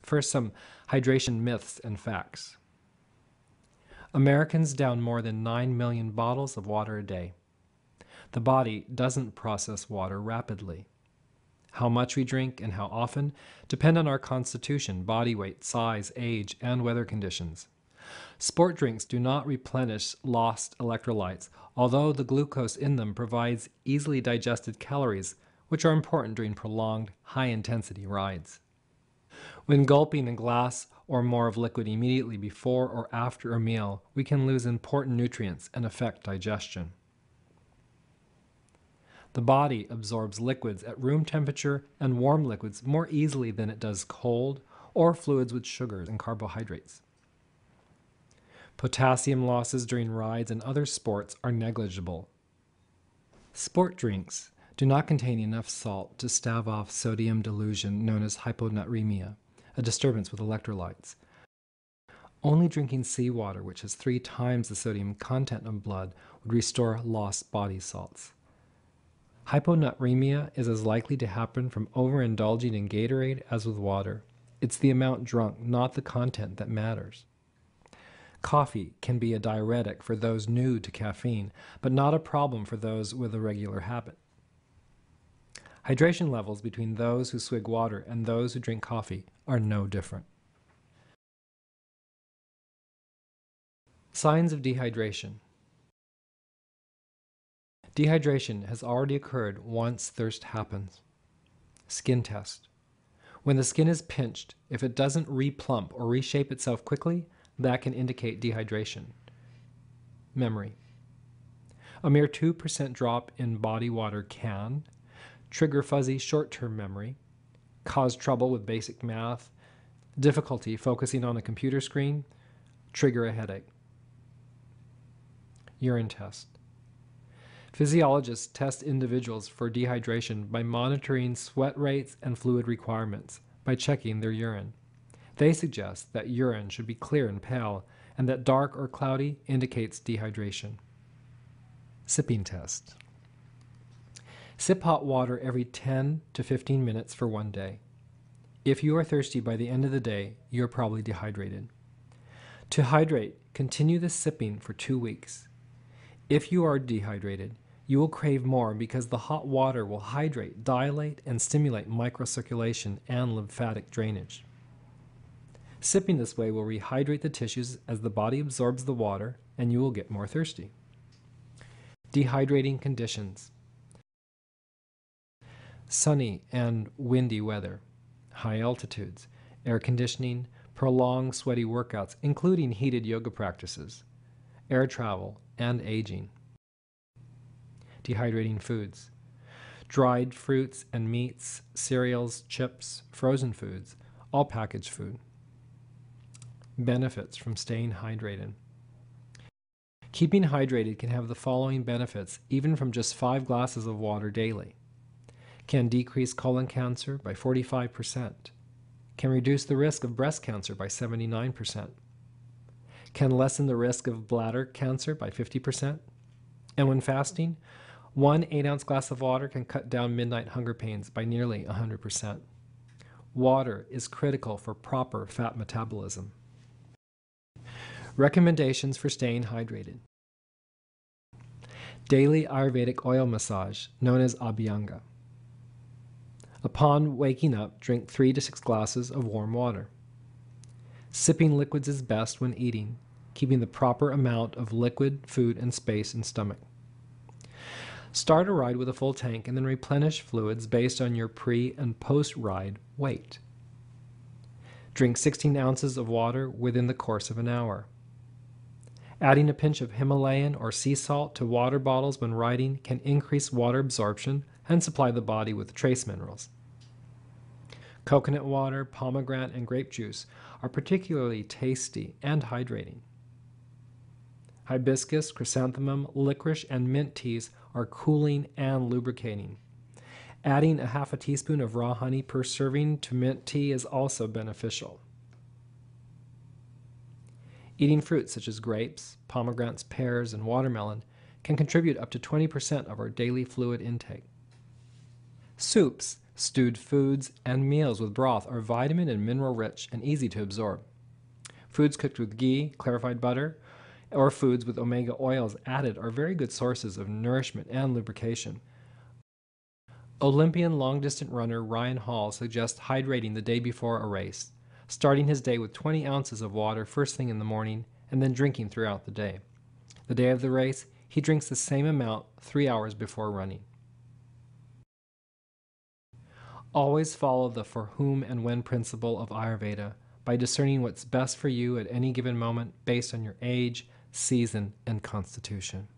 First, some hydration myths and facts. Americans down more than 9 million bottles of water a day. The body doesn't process water rapidly. How much we drink and how often depend on our constitution, body weight, size, age, and weather conditions. Sport drinks do not replenish lost electrolytes, although the glucose in them provides easily digested calories, which are important during prolonged, high-intensity rides. When gulping a glass or more of liquid immediately before or after a meal, we can lose important nutrients and affect digestion. The body absorbs liquids at room temperature and warm liquids more easily than it does cold or fluids with sugars and carbohydrates. Potassium losses during rides and other sports are negligible. Sport drinks do not contain enough salt to stave off sodium dilution known as hyponatremia, a disturbance with electrolytes. Only drinking seawater, which has 3 times the sodium content of blood, would restore lost body salts. Hyponatremia is as likely to happen from overindulging in Gatorade as with water. It's the amount drunk, not the content, that matters. Coffee can be a diuretic for those new to caffeine, but not a problem for those with a regular habit. Hydration levels between those who swig water and those who drink coffee are no different. Signs of dehydration. Dehydration has already occurred once thirst happens. Skin test. When the skin is pinched, if it doesn't replump or reshape itself quickly, that can indicate dehydration. Memory. A mere 2% drop in body water can trigger fuzzy short-term memory, cause trouble with basic math, difficulty focusing on a computer screen, trigger a headache. Urine test. Physiologists test individuals for dehydration by monitoring sweat rates and fluid requirements by checking their urine. They suggest that urine should be clear and pale, and that dark or cloudy indicates dehydration. Sipping test. Sip hot water every 10 to 15 minutes for 1 day. If you are thirsty by the end of the day, you're probably dehydrated. To hydrate, continue the sipping for 2 weeks. If you are dehydrated, you will crave more because the hot water will hydrate, dilate, and stimulate microcirculation and lymphatic drainage. Sipping this way will rehydrate the tissues as the body absorbs the water, and you will get more thirsty. Dehydrating conditions. Sunny and windy weather, high altitudes, air conditioning, prolonged sweaty workouts, including heated yoga practices, air travel, and aging. Dehydrating foods. Dried fruits and meats, cereals, chips, frozen foods, all packaged food. Benefits from staying hydrated. Keeping hydrated can have the following benefits, even from just 5 glasses of water daily. Can decrease colon cancer by 45%. Can reduce the risk of breast cancer by 79%. Can lessen the risk of bladder cancer by 50%. And when fasting, 1 8-ounce glass of water can cut down midnight hunger pains by nearly 100%. Water is critical for proper fat metabolism. Recommendations for staying hydrated. Daily Ayurvedic oil massage, known as Abhyanga. Upon waking up, drink 3 to 6 glasses of warm water. Sipping liquids is best when eating, keeping the proper amount of liquid, food, and space in stomach. Start a ride with a full tank and then replenish fluids based on your pre- and post-ride weight. Drink 16 ounces of water within the course of an hour. Adding a pinch of Himalayan or sea salt to water bottles when riding can increase water absorption and supply the body with trace minerals. Coconut water, pomegranate, and grape juice are particularly tasty and hydrating. Hibiscus, chrysanthemum, licorice, and mint teas are cooling and lubricating. Adding a half a teaspoon of raw honey per serving to mint tea is also beneficial. Eating fruits such as grapes, pomegranates, pears, and watermelon can contribute up to 20% of our daily fluid intake. Soups Stewed foods and meals with broth are vitamin and mineral rich and easy to absorb. Foods cooked with ghee, clarified butter, or foods with omega oils added are very good sources of nourishment and lubrication. Olympian long distance runner Ryan Hall suggests hydrating the day before a race, starting his day with 20 ounces of water first thing in the morning and then drinking throughout the day. The day of the race, he drinks the same amount 3 hours before running. Always follow the for whom and when principle of Ayurveda by discerning what's best for you at any given moment based on your age, season, and constitution.